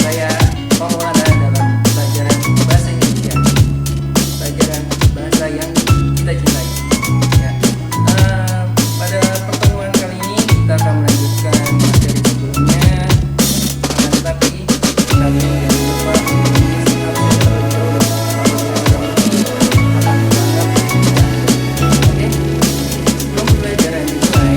Saya Maulana dalam pelajaran bahasa Indonesia, pelajaran bahasa yang kita cintai. Ya. Pada pertemuan kali ini kita akan melanjutkan materi sebelumnya. Akan tetapi kali ini jangan lupa mengisi absen terlebih dahulu. Apabila akan dianggap oke. Sebelum pelajaran dimulai,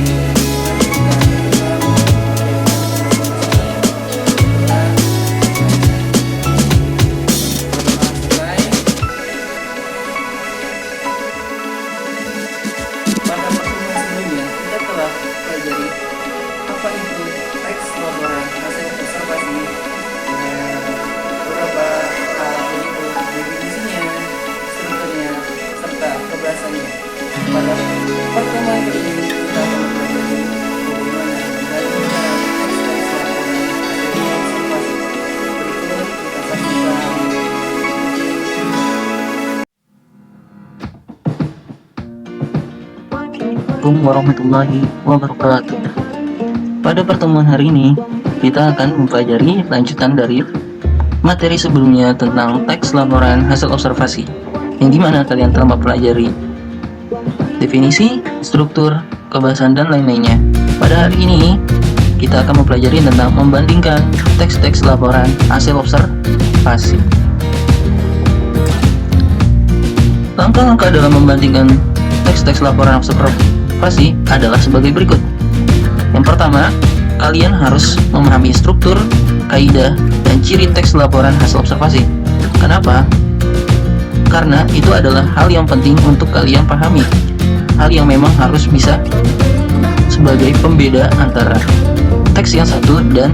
pelajari apa itu teks laporan hasil observasi dengan beberapa hal yaitu definisinya, strukturnya, serta kebahasannya. Pada pertemuan kali ini kita akan mempelajari bagaimana membandingkan teks-teks laporan hasil observasi. Berikut kita saksikan. Assalamualaikum warahmatullahi wabarakatuh. Pada pertemuan hari ini, kita akan mempelajari lanjutan dari materi sebelumnya tentang teks laporan hasil observasi, yang dimana kalian telah mempelajari definisi, struktur, kebahasan, dan lain-lainnya. Pada hari ini, kita akan mempelajari tentang membandingkan teks-teks laporan hasil observasi. Langkah-langkah dalam membandingkan teks-teks laporan observasi adalah sebagai berikut. Yang pertama, kalian harus memahami struktur, kaidah, dan ciri teks laporan hasil observasi. Kenapa? Karena itu adalah hal yang penting untuk kalian pahami. Hal yang memang harus bisa sebagai pembeda antara teks yang satu dan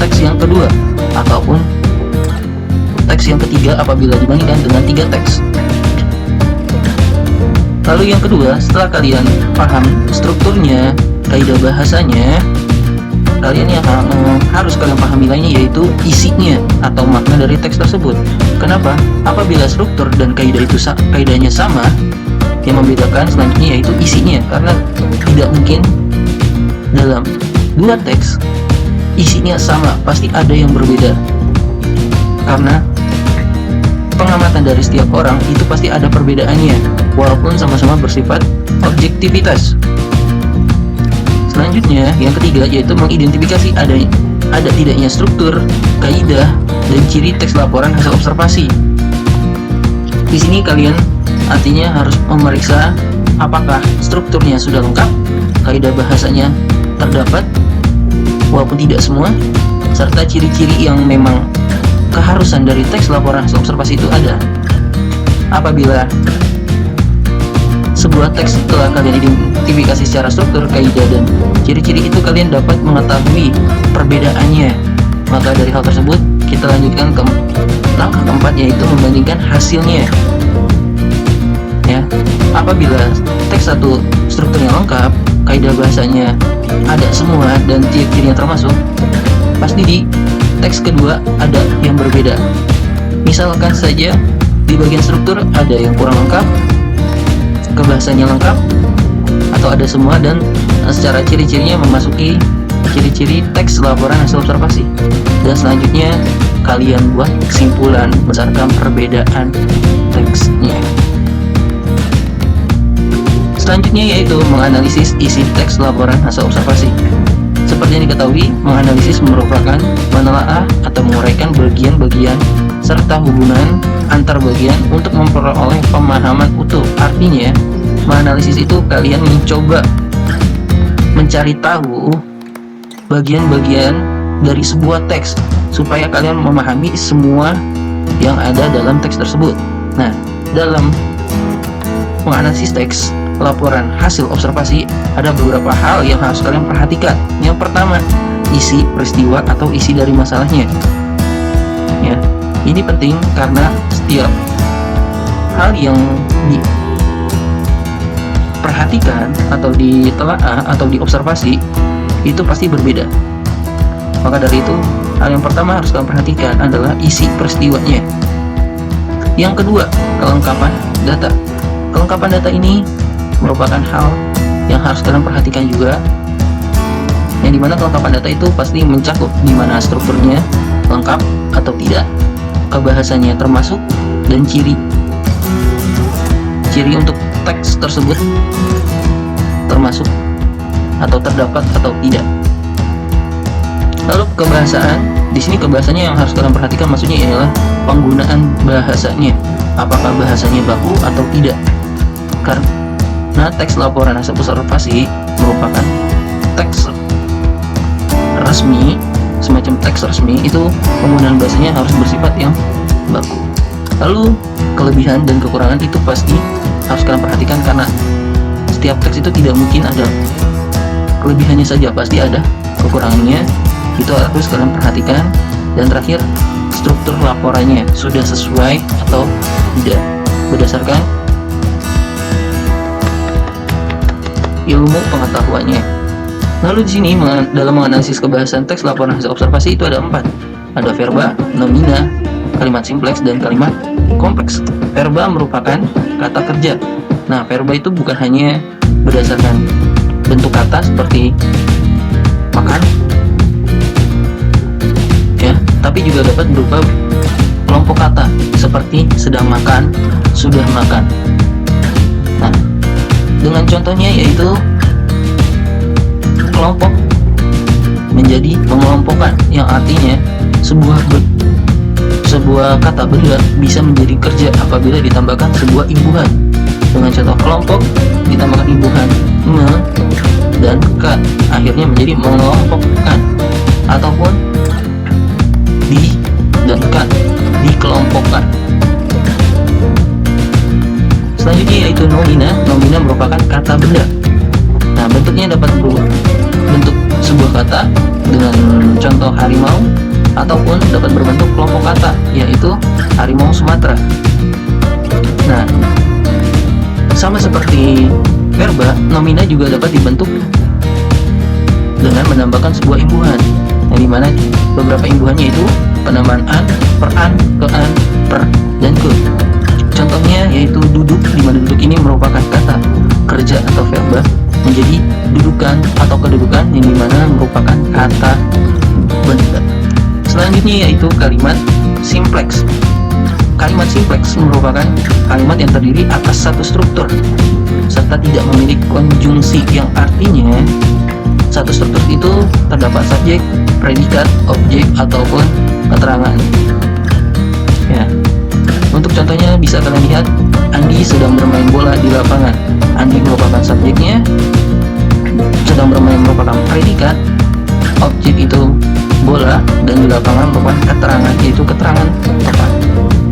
teks yang kedua, ataupun teks yang ketiga apabila dibandingkan dengan tiga teks. Lalu yang kedua, setelah kalian paham strukturnya, kaidah bahasanya, kalian yang harus kalian pahami lainnya yaitu isinya atau makna dari teks tersebut. Kenapa? Apabila struktur dan kaidah itu kaidahnya sama, yang membedakan selanjutnya yaitu isinya, karena tidak mungkin dalam dua teks isinya sama, pasti ada yang berbeda. Karena pengamatan dari setiap orang itu pasti ada perbedaannya, walaupun sama-sama bersifat objektivitas. Selanjutnya, yang ketiga yaitu mengidentifikasi ada tidaknya struktur, kaidah, dan ciri teks laporan hasil observasi. Di sini kalian artinya harus memeriksa apakah strukturnya sudah lengkap, kaidah bahasanya terdapat, walaupun tidak semua, serta ciri-ciri yang memang keharusan dari teks laporan hasil observasi itu ada. Apabila sebuah teks telah kalian identifikasi secara struktur, kaidah, dan ciri-ciri itu, kalian dapat mengetahui perbedaannya. Maka dari hal tersebut, kita lanjutkan ke langkah keempat, yaitu membandingkan hasilnya. Ya, apabila teks satu strukturnya lengkap, kaidah bahasanya ada semua, dan ciri-cirinya termasuk, pasti di teks kedua ada yang berbeda. Misalkan saja di bagian struktur ada yang kurang lengkap, kebahasannya lengkap, atau ada semua, dan secara ciri-cirinya memasuki ciri-ciri teks laporan hasil observasi. Dan selanjutnya kalian buat kesimpulan berdasarkan perbedaan teksnya. Selanjutnya yaitu menganalisis isi teks laporan hasil observasi. Seperti yang diketahui, menganalisis merupakan menelaah atau menguraikan bagian-bagian serta hubungan antar bagian untuk memperoleh pemahaman utuh. Artinya, menganalisis itu kalian mencoba mencari tahu bagian-bagian dari sebuah teks supaya kalian memahami semua yang ada dalam teks tersebut. Nah, dalam menganalisis teks laporan hasil observasi ada beberapa hal yang harus kalian perhatikan. Yang pertama, isi peristiwa atau isi dari masalahnya. Ya, ini penting karena setiap hal yang diperhatikan atau ditelaah atau diobservasi itu pasti berbeda. Maka dari itu, hal yang pertama harus kalian perhatikan adalah isi peristiwanya. Yang kedua, kelengkapan data. Kelengkapan data ini merupakan hal yang harus kalian perhatikan juga, yang dimana kelengkapan data itu pasti mencakup dimana strukturnya, lengkap atau tidak, kebahasannya termasuk, dan ciri untuk teks tersebut termasuk atau terdapat atau tidak. Lalu kebahasaan, di sini kebahasanya yang harus kalian perhatikan maksudnya ialah penggunaan bahasanya. Apakah bahasanya baku atau tidak? Karena teks laporan hasil observasi merupakan teks resmi, semacam teks resmi, itu penggunaan bahasanya harus bersifat yang baku. Lalu kelebihan dan kekurangan itu pasti harus kalian perhatikan, karena setiap teks itu tidak mungkin ada kelebihannya saja, pasti ada kekurangannya, itu harus kalian perhatikan. Dan terakhir, struktur laporannya sudah sesuai atau tidak berdasarkan ilmu pengetahuannya. Lalu di sini dalam menganalisis kebahasan teks laporan hasil observasi itu ada 4. Ada verba, nomina, kalimat simpleks, dan kalimat kompleks. Verba merupakan kata kerja. Nah, verba itu bukan hanya berdasarkan bentuk kata seperti makan, ya, tapi juga dapat berupa kelompok kata seperti sedang makan, sudah makan. Nah, dengan contohnya yaitu kelompok menjadi pengelompokan, yang artinya sebuah kata benda bisa menjadi kerja apabila ditambahkan sebuah imbuhan. Dengan contoh kelompok ditambahkan imbuhan me dan k, akhirnya menjadi mengelompokkan, ataupun di dan kan, dikelompokkan. Selanjutnya yaitu nomina. Nomina merupakan kata benda. Nah, bentuknya dapat berbentuk sebuah kata dengan contoh harimau, ataupun dapat berbentuk kelompok kata, yaitu harimau Sumatera. Nah, sama seperti verba, nomina juga dapat dibentuk dengan menambahkan sebuah imbuhan, yang dimana beberapa imbuhannya itu penambahan an, peran, kean, per, dan ke. Contohnya yaitu duduk, di mana duduk ini merupakan kata kerja atau verba, menjadi dudukan atau kedudukan, yang dimana merupakan kata benda. Selanjutnya yaitu kalimat simpleks. Kalimat simpleks merupakan kalimat yang terdiri atas satu struktur serta tidak memiliki konjungsi, yang artinya satu struktur itu terdapat subjek, predikat, objek, ataupun keterangan. Ya, untuk contohnya bisa kalian lihat, Andi sedang bermain bola di lapangan. Andi merupakan subjeknya, sedang bermain merupakan predikat, objek itu bola, dan di lapangan merupakan keterangan, yaitu keterangan tempat.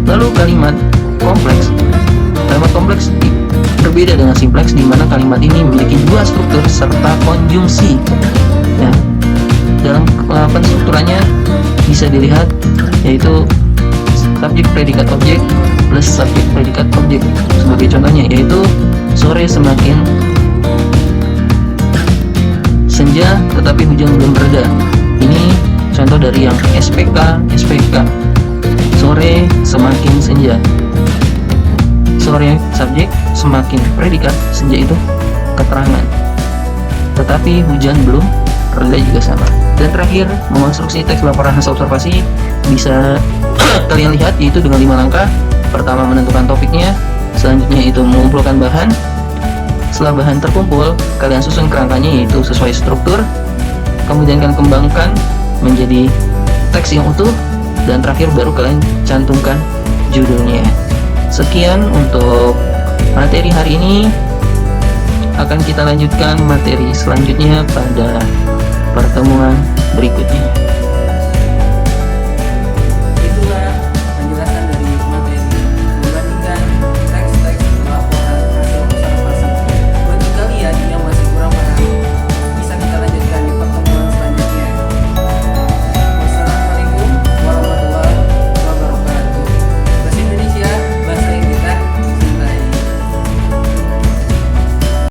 Lalu kalimat kompleks. Kalimat kompleks berbeda dengan simpleks, di mana kalimat ini memiliki dua struktur serta konjungsi. Ya, dalam penstrukturannya bisa dilihat yaitu subjek predikat objek plus subjek predikat objek. Sebagai contohnya yaitu sore semakin senja tetapi hujan belum reda. Ini contoh dari yang SPK. Sore semakin senja. Sore subjek, semakin predikat, senja itu keterangan. Tetapi hujan belum reda juga sama. Dan terakhir, mengonstruksi teks laporan hasil observasi bisa kalian lihat yaitu dengan 5 langkah. Pertama, menentukan topiknya. Selanjutnya itu mengumpulkan bahan. Setelah bahan terkumpul, kalian susun kerangkanya yaitu sesuai struktur. Kemudian kalian kembangkan menjadi teks yang utuh. Dan terakhir baru kalian cantumkan judulnya. Sekian untuk materi hari ini. Akan kita lanjutkan materi selanjutnya pada pertemuan berikutnya.